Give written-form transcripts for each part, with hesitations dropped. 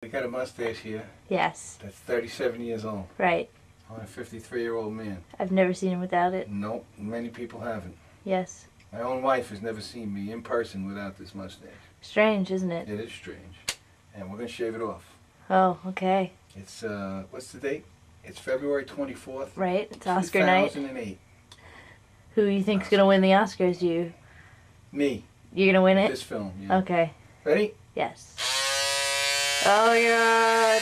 got a mustache here. Yes. That's 37 years old. Right. I'm a 53-year-old man. I've never seen him without it. Nope, many people haven't. Yes. My own wife has never seen me in person without this mustache. Strange, isn't it? It is strange. And we're going to shave it off. Oh, okay. It's, what's the date? It's February 24th. Right, it's Oscar night. 2008. Who you think's gonna win the Oscars? You? Me. You're gonna win it? This film, yeah. Okay. Ready? Yes. Oh my god.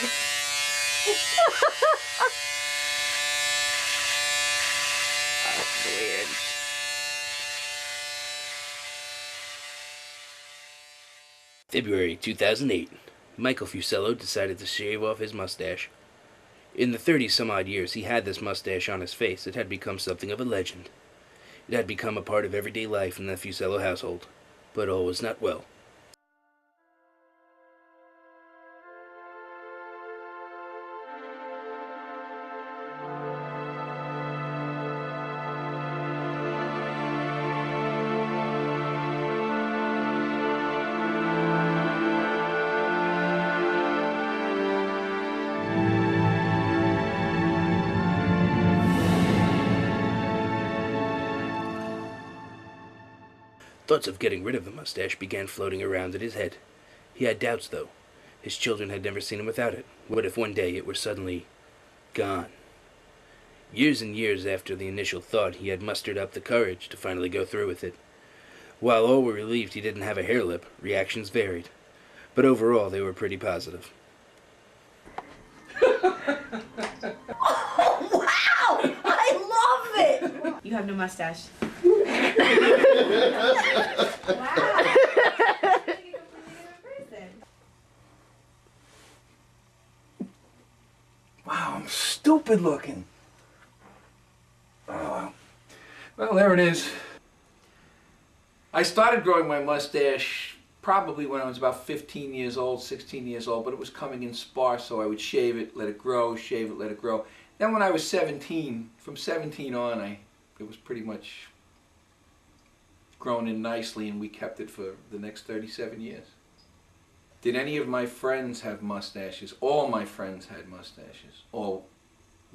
That's weird. February 2008. Michael Fusello decided to shave off his mustache. In the 30-some-odd years he had this mustache on his face, it had become something of a legend. It had become a part of everyday life in the Fusello household. But all was not well. Thoughts of getting rid of the mustache began floating around in his head. He had doubts, though. His children had never seen him without it. What if one day it were suddenly gone? Years and years after the initial thought, he had mustered up the courage to finally go through with it. While all were relieved he didn't have a hair lip, reactions varied. But overall, they were pretty positive. Oh, wow! I love it! You have no mustache. Wow. Wow, I'm stupid looking. Oh, well, there it is. I started growing my mustache probably when I was about 15 years old, 16 years old, but it was coming in sparse, so I would shave it, let it grow, shave it, let it grow. Then when I was 17, from 17 on, it was pretty much grown in nicely, and we kept it for the next 37 years. Did any of my friends have mustaches? All my friends had mustaches. All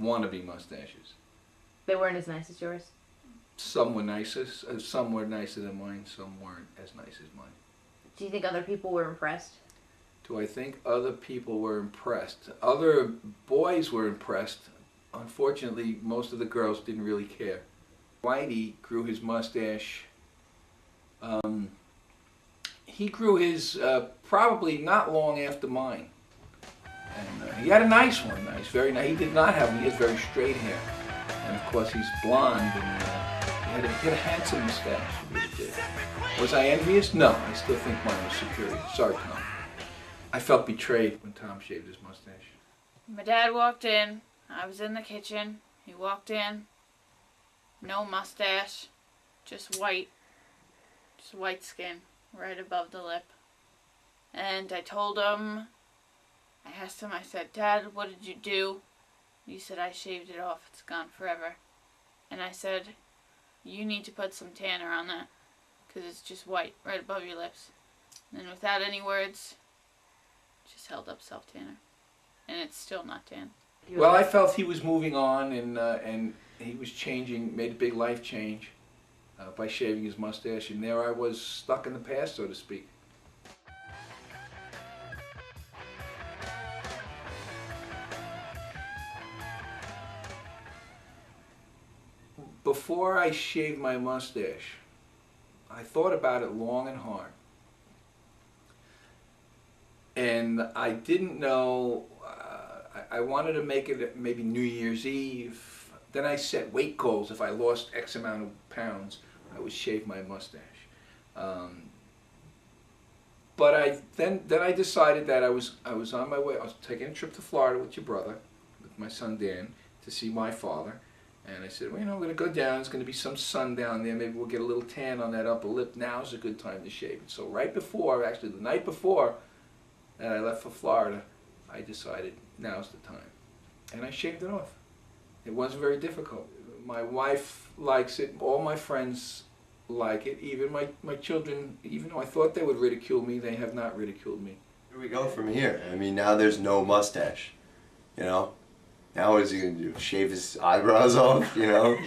wannabe mustaches. They weren't as nice as yours? Some were nicer, some were nicer than mine, some weren't as nice as mine. Do you think other people were impressed? Do I think other people were impressed? Other boys were impressed. Unfortunately, most of the girls didn't really care. Whitey grew his mustache. He grew his probably not long after mine. And he had a nice one, very nice. He did not have one, he has very straight hair. And of course he's blonde, and he had a handsome mustache. Was I envious? No, I still think mine was superior. Sorry, Tom. I felt betrayed when Tom shaved his mustache. My dad walked in. I was in the kitchen. He walked in. No mustache. Just white. Just white skin. Right above the lip. And I told him, I asked him, I said, Dad, what did you do? He said, I shaved it off. It's gone forever. And I said, you need to put some tanner on that. Because it's just white, right above your lips. And then without any words, just held up self-tanner. And it's still not tan. Well, I felt he was moving on, and he was changing, made a big life change by shaving his mustache, and there I was stuck in the past, so to speak. Before I shaved my mustache, I thought about it long and hard. And I didn't know, I wanted to make it maybe New Year's Eve. Then I set weight goals. If I lost X amount of pounds, I would shave my mustache. But then I decided that I was on my way. I was taking a trip to Florida with your brother, with my son Dan, to see my father. And I said, well, you know, I'm going to go down. There's going to be some sun down there. Maybe we'll get a little tan on that upper lip. Now's a good time to shave it. So right before, actually the night before that I left for Florida, I decided now's the time. And I shaved it off. It wasn't very difficult. My wife likes it. All my friends like it. Even my children, even though I thought they would ridicule me, they have not ridiculed me. Where do we go from here? I mean, now there's no mustache, you know? Now what is he gonna do? Shave his eyebrows off, you know?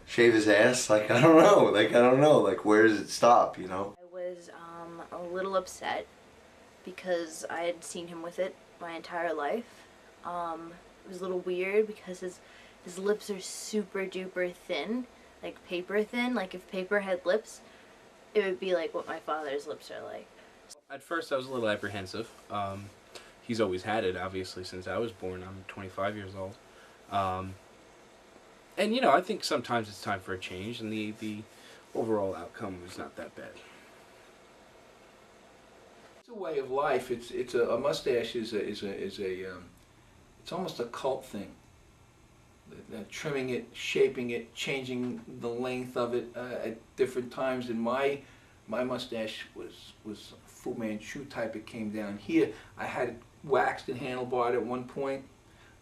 Shave his ass? Like, I don't know. Like, where does it stop, you know? I was a little upset because I had seen him with it my entire life. It was a little weird because his lips are super duper thin, like paper thin. Like if paper had lips, it would be like what my father's lips are like. At first, I was a little apprehensive. He's always had it, obviously, since I was born. I'm 25 years old. And, you know, I think sometimes it's time for a change, and the overall outcome is not that bad. It's a way of life. It's a mustache is it's almost a cult thing. Trimming it, shaping it, changing the length of it at different times. And my mustache was Fu Manchu type. It came down here. I had it waxed and handlebarred at one point.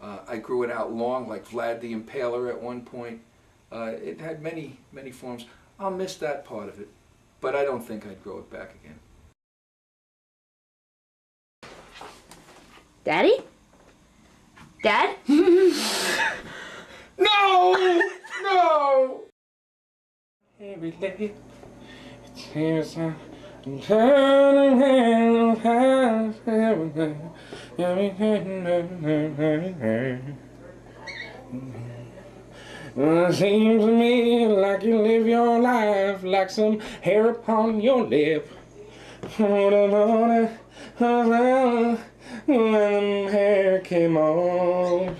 I grew it out long like Vlad the Impaler at one point. It had many forms. I'll miss that part of it, but I don't think I'd grow it back again. Daddy? Dad? No! No! Every day, it seems I'm turning around every day. Well, it seems to me like you live your life like some hair upon your lip. When the hair came off,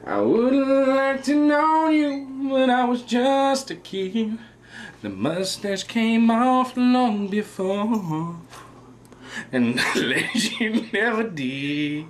I would like to know you when I was just a kid. The mustache came off long before, and the legend never did.